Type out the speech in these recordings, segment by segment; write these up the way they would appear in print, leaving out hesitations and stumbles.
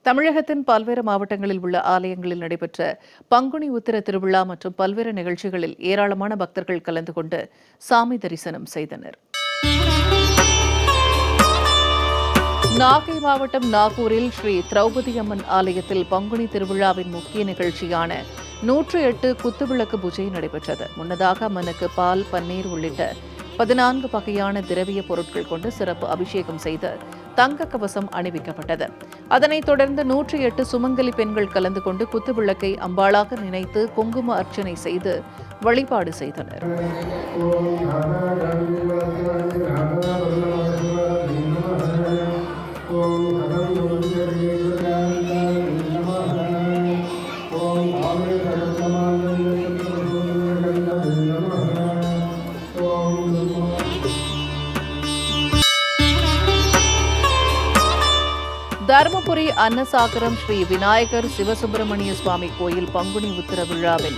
தமிழகத்தின் பல்வேறு மாவட்டங்களில் உள்ள ஆலயங்களில் நடைபெற்ற பங்குனி உத்திர திருவிழா மற்றும் பல்வேறு நிகழ்ச்சிகளில் ஏராளமான பக்தர்கள் கலந்து கொண்டு சாமி தரிசனம் செய்தனர். நாகை மாவட்டம் நாகூரில் ஸ்ரீ திரௌபதி அம்மன் ஆலயத்தில் பங்குனி திருவிழாவின் முக்கிய நிகழ்ச்சியான 108 குத்துவிளக்கு பூஜை நடைபெற்றது. முன்னதாக அம்மனுக்கு பால், பன்னீர் உள்ளிட்ட 14 வகையான திரவிய பொருட்கள் கொண்டு சிறப்பு அபிஷேகம் செய்து தங்க கவசம் அணிவிக்கப்பட்டது. அதனைத் தொடர்ந்து 108 சுமங்கலி பெண்கள் கலந்து கொண்டு குத்துவிளக்கை அம்பாளாக நினைத்து குங்கும அர்ச்சனை செய்து வழிபாடு செய்தனர். தருமபுரி அன்னசாகரம் ஸ்ரீ விநாயகர் சிவசுப்பிரமணிய சுவாமி கோயில் பங்குனி உத்திர விழாவில்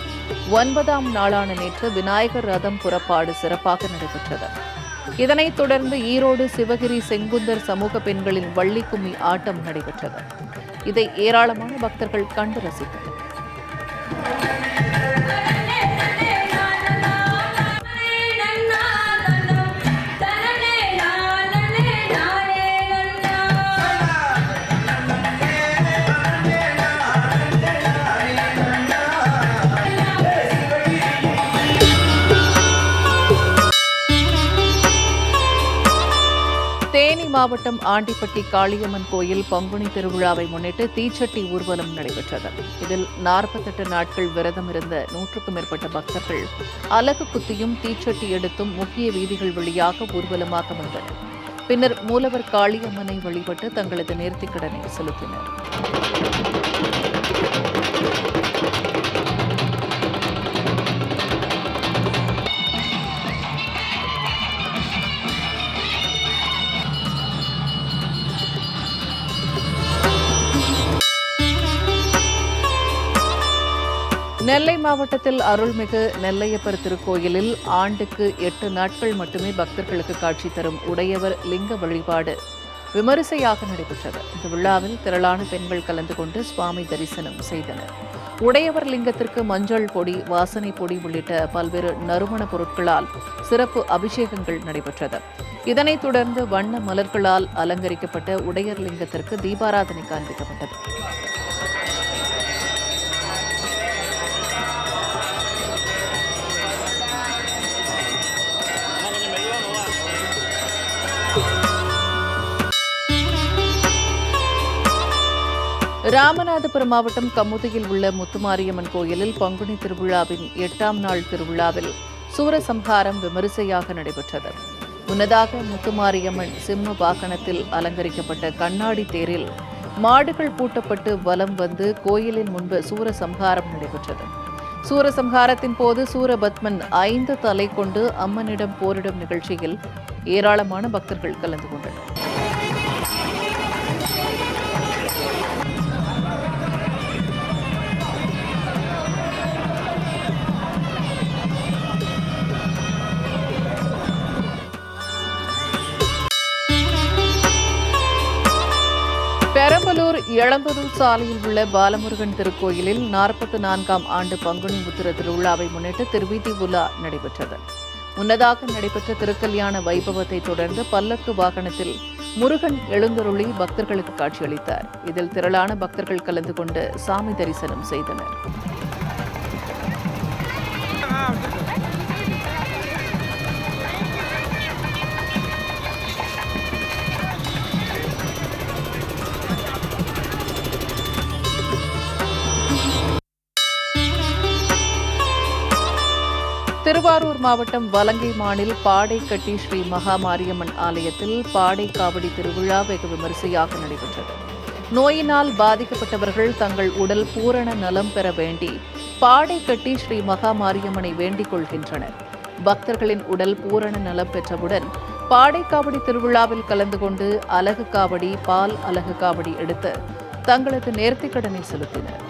9ஆம் நாளான நேற்று விநாயகர் ரதம் புறப்பாடு சிறப்பாக நடைபெற்றது. இதனைத் தொடர்ந்து ஈரோடு சிவகிரி செங்குந்தர் சமூக பெண்களின் வள்ளி கும்மி ஆட்டம் நடைபெற்றது. இதை ஏராளமான பக்தர்கள் கண்டு ரசித்தனர். தேனி மாவட்டம் ஆண்டிப்பட்டி காளியம்மன் கோயில் பங்குனி திருவிழாவை முன்னிட்டு தீச்சட்டி ஊர்வலம் நடைபெற்றது. இதில் 48 நாட்கள் விரதம் இருந்த 100க்கும் மேற்பட்ட பக்தர்கள் அலகு குத்தியும் தீச்சட்டி எடுத்தும் முக்கிய வீதிகள் வழியாக ஊர்வலமாக வந்தனர். பின்னர் மூலவர் காளியம்மனை வழிபட்டு தங்களது நேர்த்திக்கடனை செலுத்தினர். நெல்லை மாவட்டத்தில் அருள்மிகு நெல்லையப்பர் திருக்கோயிலில் ஆண்டுக்கு 8 நாட்கள் மட்டுமே பக்தர்களுக்கு காட்சி தரும் உடையவர் லிங்க வழிபாடு விமரிசையாக நடைபெற்றது. இந்த விழாவில் திரளான பெண்கள் கலந்து கொண்டு சுவாமி தரிசனம் செய்தனர். உடையவர் லிங்கத்திற்கு மஞ்சள் பொடி, வாசனை பொடி உள்ளிட்ட பல்வேறு நறுமண பொருட்களால் சிறப்பு அபிஷேகங்கள் நடைபெற்றது. இதனைத் தொடர்ந்து வண்ண மலர்களால் அலங்கரிக்கப்பட்ட உடையர் லிங்கத்திற்கு தீபாராதனை காண்பிக்கப்பட்டது. ராமநாதபுரம் மாவட்டம் கமுதியில் உள்ள முத்துமாரியம்மன் கோயிலில் பங்குனி திருவிழாவின் 8ஆம் நாள் திருவிழாவில் சூரசம்ஹாரம் விமரிசையாக நடைபெற்றது. முன்னதாக முத்துமாரியம்மன் சிம்ம வாகனத்தில் அலங்கரிக்கப்பட்ட கண்ணாடி தேரில் மாடுகள் பூட்டப்பட்டு வலம் வந்து கோயிலின் முன்பு சூரசம்ஹாரம் நடைபெற்றது. சூரசம்ஹாரத்தின் போது சூரபத்மன் 5 தலை கொண்டு அம்மனிடம் போரிடும் நிகழ்ச்சியில் ஏராளமான பக்தர்கள் கலந்து கொண்டனர். பெரம்பலூர் எளம்பலூர் சாலையில் உள்ள பாலமுருகன் திருக்கோயிலில் 44ஆம் ஆண்டு பங்குனி உத்திர திருவிழாவை முன்னிட்டு திருவீதி உலா நடைபெற்றது. முன்னதாக நடைபெற்ற திருக்கல்யாண வைபவத்தை தொடர்ந்து பல்லக்கு வாகனத்தில் முருகன் எழுந்தருளி பக்தர்களுக்கு காட்சியளித்தார். இதில் திரளான பக்தர்கள் கலந்து கொண்டு சாமி தரிசனம் செய்தனர். திருவாரூர் மாவட்டம் வலங்கைமானில் பாடைக்கட்டி ஸ்ரீ மகாமாரியம்மன் ஆலயத்தில் பாடை காவடி திருவிழா வெகு விமரிசையாக நடைபெற்றது. நோயினால் பாதிக்கப்பட்டவர்கள் தங்கள் உடல் பூரண நலம் பெற வேண்டி பாடைக்கட்டி ஸ்ரீ மகாமாரியம்மனை வேண்டிக் கொள்கின்றனர். பக்தர்களின் உடல் பூரண நலம் பெற்றவுடன் பாடை காவடி திருவிழாவில் கலந்து கொண்டு அலகு காவடி, பால் அலகு காவடி எடுத்து தங்களது நேர்த்திக்கடனை செலுத்தினர்.